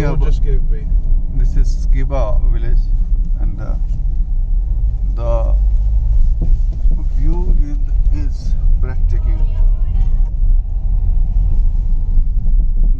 road just gave way. This is Skiba village, and the view is breathtaking.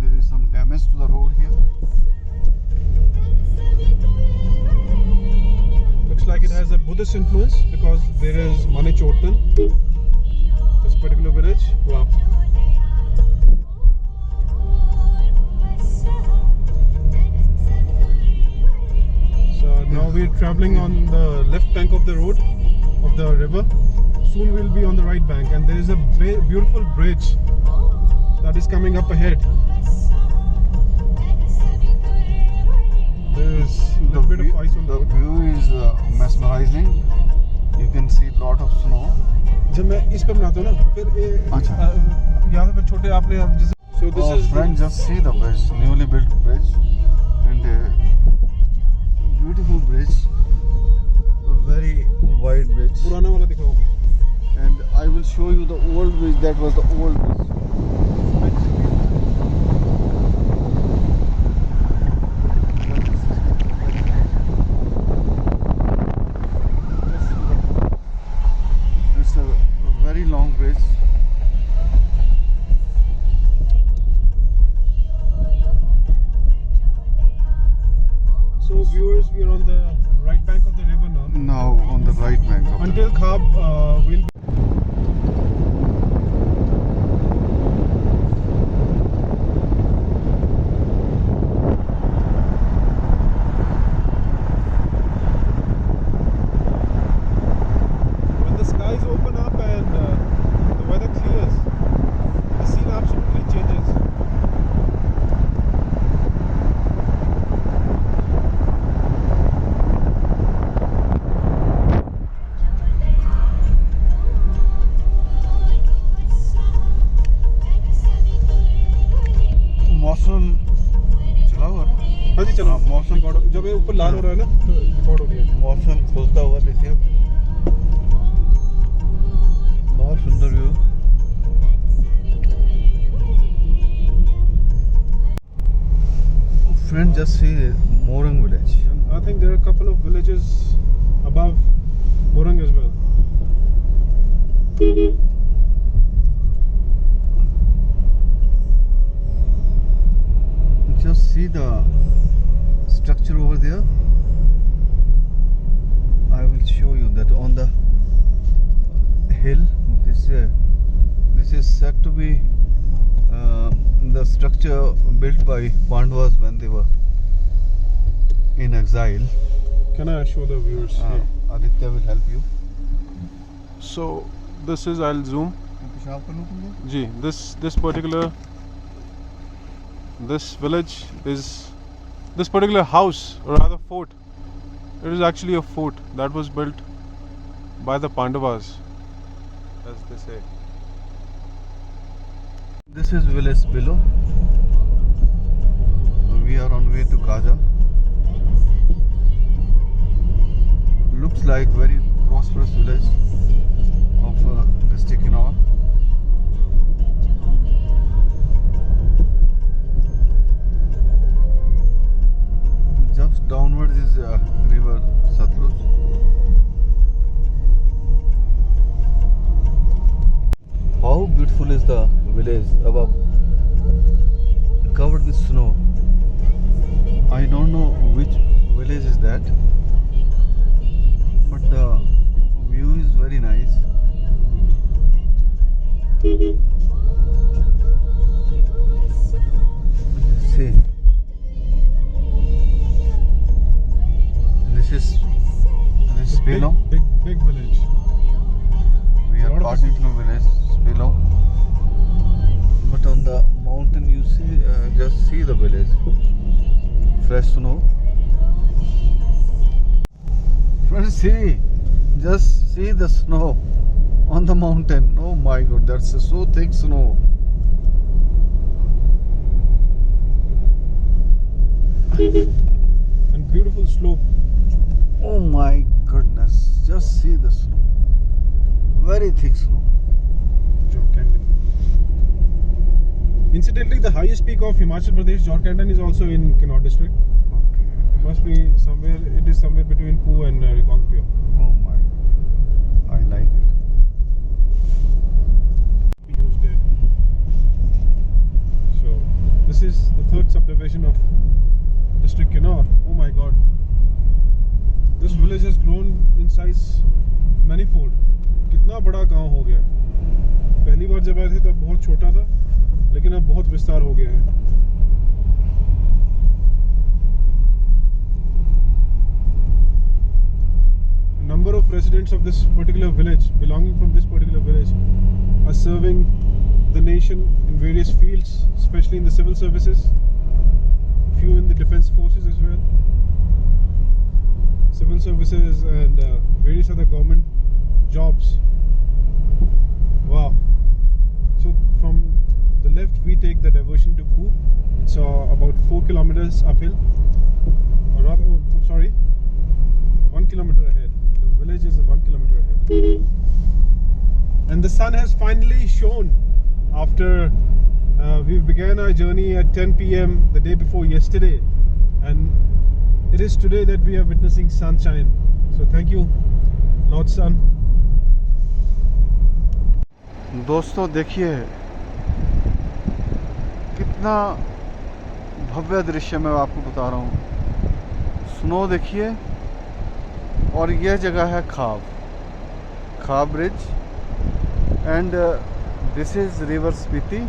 There is some damage to the road here. Looks like it has a Buddhist influence because there is Manichotan, this particular village. Wow. So now we're traveling on the left bank of the road, of the river. Soon we'll be on the right bank, and there is a beautiful bridge that is coming up ahead. There is a little bit of ice on the road. The view is mesmerizing. You can see lot of snow. जब मैं इस पे बनाता हूँ ना फिर अच्छा। यहाँ पे छोटे आपने अब जैसे so this is friends, just see the bridge, newly built bridge, and beautiful bridge, a very wide bridge. पुराना वाला दिखाओ. And I will show you the old bridge. That was the old bridge. It's a very long bridge. So viewers, we are on the right bank of the river now. Now on the right bank of Until Khab will be. When the skies open up and the weather clears, the scene absolutely changes. मौसम चला हुआ ना? हाँ जी चलो. हाँ, मौसम record जब ये ऊपर लाल हो रहा है ना तो रिकॉर्ड हो रही है. मौसम खुलता हुआ देखिए. बहुत सुंदर view. Friend, just see Morang village. And I think there are a couple of villages above Morang as well. Just see the structure over there. I will show you that on the hill. This is said to be the structure built by Pandavas when they were in exile. Can I show the viewers here? Aditya will help you. So this is, I'll zoom. Ji, this particular village is, this particular house, or rather fort, it is actually a fort that was built by the Pandavas, as they say. This is village below. We are on way to Kaja. Looks like very prosperous village of district Innova. Just downwards is river Satluj. How beautiful is the village above, covered with snow. I don't know which village is that, but the view is very nice. See, this is below. Big village. We are passing through village below, but on the mountain you see, just see the village. Fresh snow. Friends, see, just see the snow on the mountain. Oh my God, that's so thick snow. And beautiful slope. Oh my goodness, just see the snow. Very thick snow. Incidentally, the highest peak of Himachal Pradesh, Jharkhand, is also in Kinnaur district. Okay. It must be somewhere. It is somewhere between Poo and Rigaungpur. Oh my. I like it. We used it. So this is the third subdivision of district Kinnaur. Oh my God! This village has grown in size manifold. कितना बड़ा गांव हो गया है. पहली बार जब आए थे तब बहुत छोटा था, लेकिन अब बहुत विस्तार हो गया है. Number of residents of this particular village, belonging from this particular village, are serving the nation in various fields, especially in the civil services, few in the defense forces as well, civil services and various other government jobs. Wow. So from the left we take the diversion to Poo. It's about 4 kilometers uphill, or rather, I'm sorry, 1 kilometer ahead. The village is 1 kilometer ahead. And the sun has finally shone after we began our journey at 10 p.m. the day before yesterday, and it is today that we are witnessing sunshine. So thank you, Lord Sun. दोस्तों देखिए कितना भव्य दृश्य मैं आपको बता रहा हूँ. Snow देखिए, और यह जगह है खाब bridge, and this is river Spiti,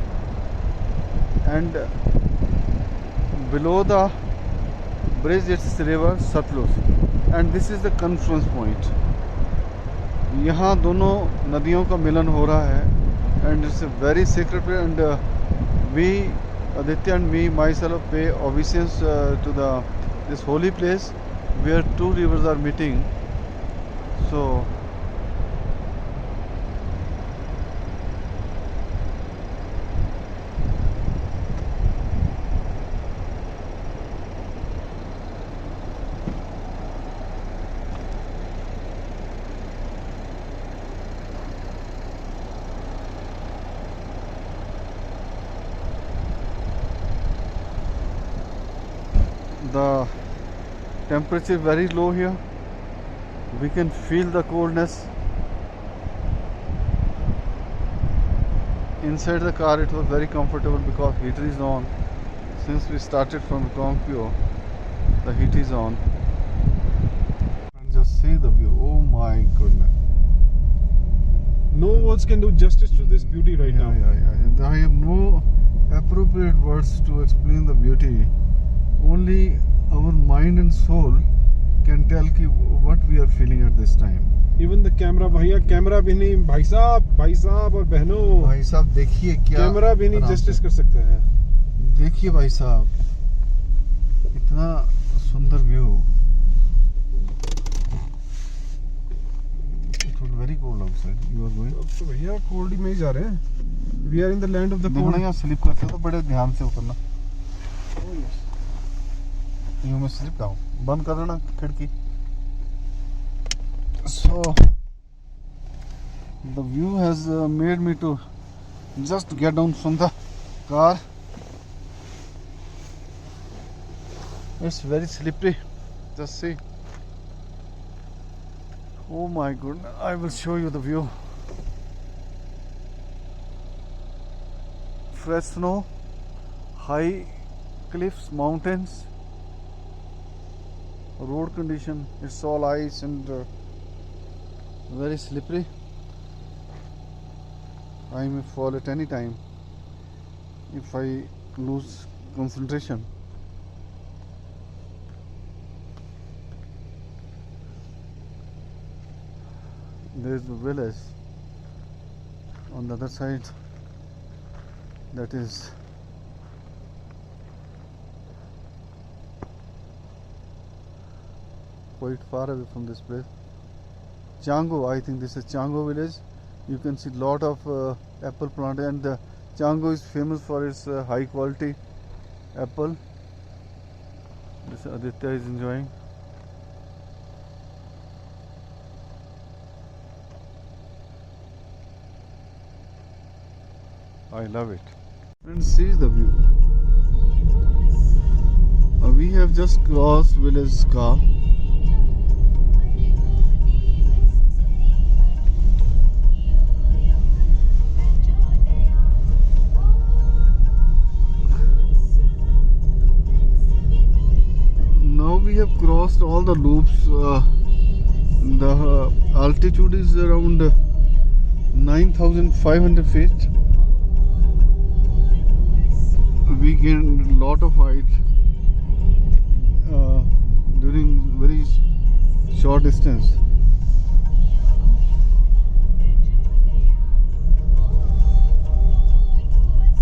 and below the bridge it's river Satluj, and this is the confluence point. यहाँ दोनों नदियों का मिलन हो रहा है, and it's a very sacred place, and we, Aditya and me, myself, pay obeisance to this holy place where two rivers are meeting. So the temperature is very low here. We can feel the coldness. Inside the car it was very comfortable because heater is on. Since we started from Rigaungpur, the heat is on. And just see the view. Oh my goodness. No words can do justice to this beauty right now. Yeah. I have no appropriate words to explain the beauty. Only our mind and soul can tell what we are feeling at this time. Even the camera, भैया camera भी नहीं, भाई साहब और बहनों, भाई साहब देखिए क्या कैमरा भी नहीं जस्टिस कर सकता है. देखिए भाई साहब, इतना सुंदर view. It was very cold outside. You are going? अब तो भैया कोल्ड में ही जा रहे हैं. We are in the land of the देखो cold. ना, यहाँ स्लिप करते हो तो बड़े ध्यान से उतरना. यूं में स्लिप डाउन. बंद कर देना खिड़की. So the view has made me to just get down from the car. It's very slippery. Just see. Oh my goodness, I will show you the view. Fresh snow, high cliffs, mountains. Road condition, it's all ice and very slippery. I may fall at any time if I lose concentration. There is the village on the other side that is quite far away from this place. Chango, I think this is Chango village. You can see lot of apple plant, and Chango is famous for its high quality apple. This Aditya is enjoying. I love it. and sees the view. We have just crossed village Ska. Now we have crossed all the loops. The altitude is around 9,500 feet. We gained a lot of height during very short distance.